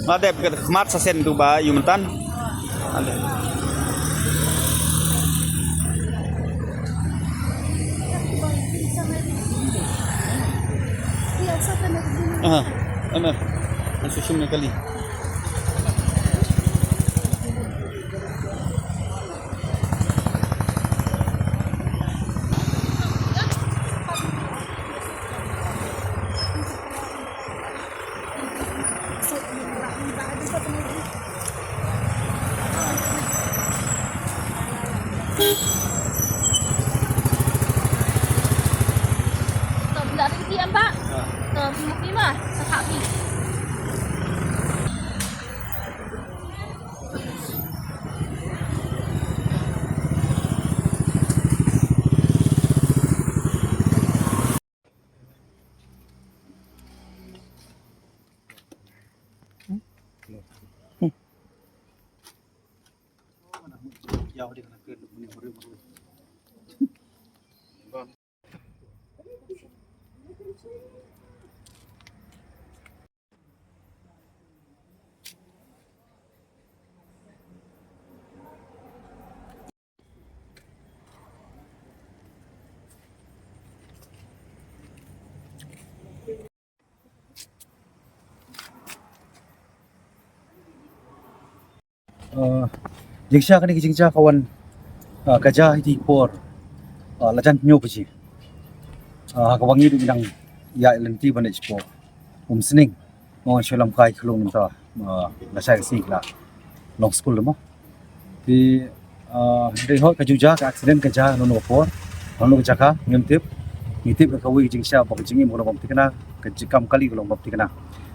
Ada kemat sasen tu ba yumentan. Ada. Ana. Susun kali. Tidak ada ketiak Pak. Mungkin mah tak pi. Jauh dia kena ke ni baru. Jingsha kani jingsha kawan kerja di por lajan nyo puji kawangi di bidang ya lenti bandai po sening mau sholam kai kelung ta lasai sing la long school mo di hot kajuja ka accident kerja nono por nono jaka ngintip ngitip ka kawi jingsha bang jingi mo bang tikna kajikam kali kelong bang tikna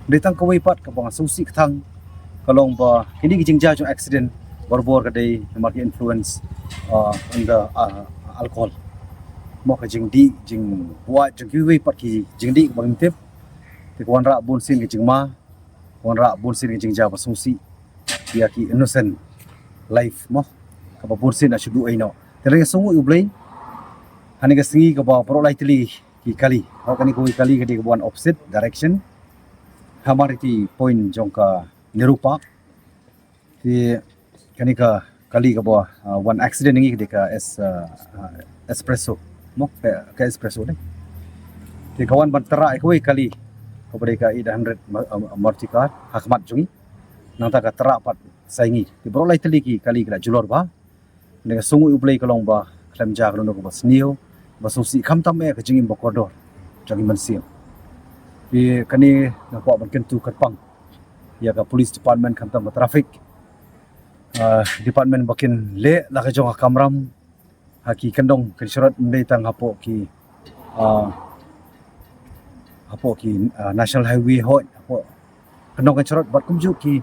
ditang kawi pat ka bang susi thang kalong ba ini jingja jo accident bor kadai market influence on the alcohol mo ka jing di jing wa jing kiwi pat ki jing di bang tip ti kwan ra bun sin ki jing ma kwan ra bun sin ki jing ja basungsi dia ki innocent life mo ka ba bun sin ashudu ai no tereng sungu ublei hani ka singi ka ba pro lightly ki kali ho kani ko kali ka di one opposite direction hamar ti point jong ka nirupa ti kani ka kali ka ba one accident ngi ka espresso mo ka espresso ni ti kawan bantara ko kali ko ka 800 martika hakmat jungi nang ta ka tera pat saingi ti bro lai teli ki kali ka julor ba ne sungu ublei kalong ba klam ja kalong ko ba snio ba susi kham tam e ka jingim ba kodor jangi mansiam ti kani na ko ban kentu katpang ya ka police department kham tam traffic department bakin le la ka jong kamram haki kendong ke surat mendai tang hapo ki national highway hot hapo kendong ke surat bat kumju ki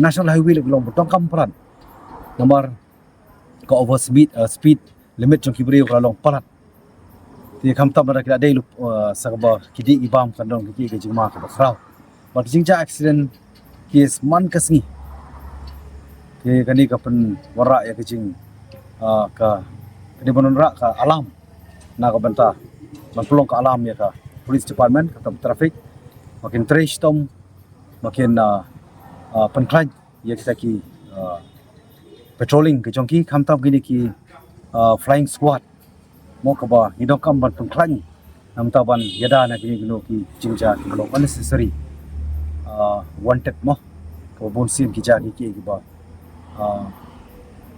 national highway le glong tong kam palat nomor ka over speed limit jong ki bri long palat ti kham tam ra kila dei lu sakba kidi ibam kendong ki ke jingma ka khrau bat jingja accident kes man kasngi ke kani ka pen wara ya kecing ka kani bonon ra ka alam na ka banta pelong ka alam ya ka police department ka traffic makin trace tom makin penklan ya kita ki patrolling ke jongki khamtam gini ki flying squad mo ka ba hidok kam ban penklan nam ta ban yada na kini gino ki jingja ki belum unnecessary wanted mo ka bon sim ki ja ki ba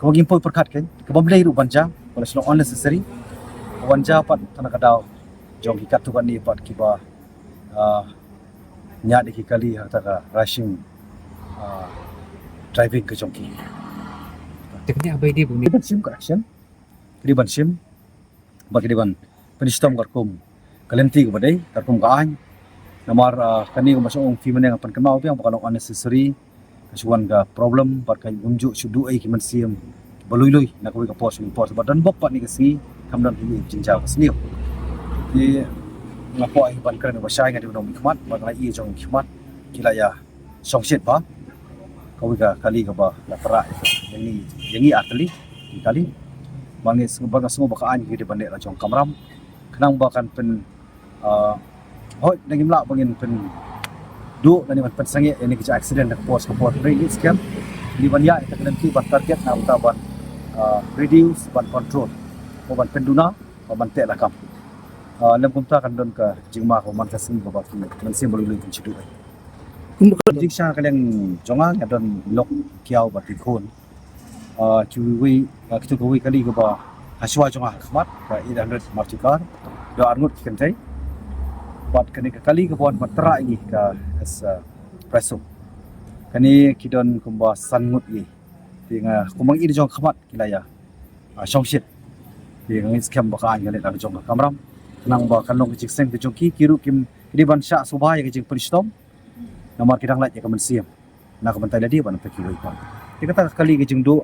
kawagin po perkat kan kabamlay ru banja wala sino unnecessary wanja pat tanaka daw jong hikat tu kan ni pat kiba nya de kali hata ka rushing driving ke jongki teknik apa ini bumi ban sim correction di ban sim bagi di ban penistom karkum kalenti ko badai karkum kaan namar kani ko masong fi man yang pan kamao biang bakal unnecessary kasuan ga problem pat kay unju sudu ai ki mansiam baluy na ko ka pos badan bok pat ni kasi kamdan hi jinja kasniu di ngapo ai ban kren ba sai nga di dong khmat ba ngai i jong khmat kila ya songsit ba ko ka kali ka ba la para yang ni atli di kali bangis bang semua bakaan ki di bandek la jong kamram kenang bakan pen hoi nangim la bangin pen do nani man pensange ini keja accident nak pos ke port bring it scam ni ban ya kita kena ban target na uta ban reduce ban control ko ban penduna ko ban te lakam lem kumta kan don ka jingma ko man kasim ko ba man sim bolu lu chidu jing sha ka leng jonga ya don lok kiau ba ti khon chuwi kitu ko wi kali ko ba haswa jonga khmat ka 800 martikar do arngut kan tai buat kani kali ke buat matra ini ke as preso kani kidon kumba sangut ni tinga kumang ini jong khamat kilaya shongshit tinga scam baka an ngale jong kamram nang ba kanong jik seng jong ki kiru kim di ban sha subha ya jing peristom nomor kidang laj ya kamen siam nak bantai ladi ban pekiru pa tika kali ke jing do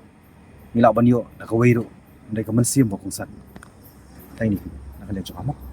mila ban yo nak weiru ndai kamen siam bokong san tai ni nak le jong amok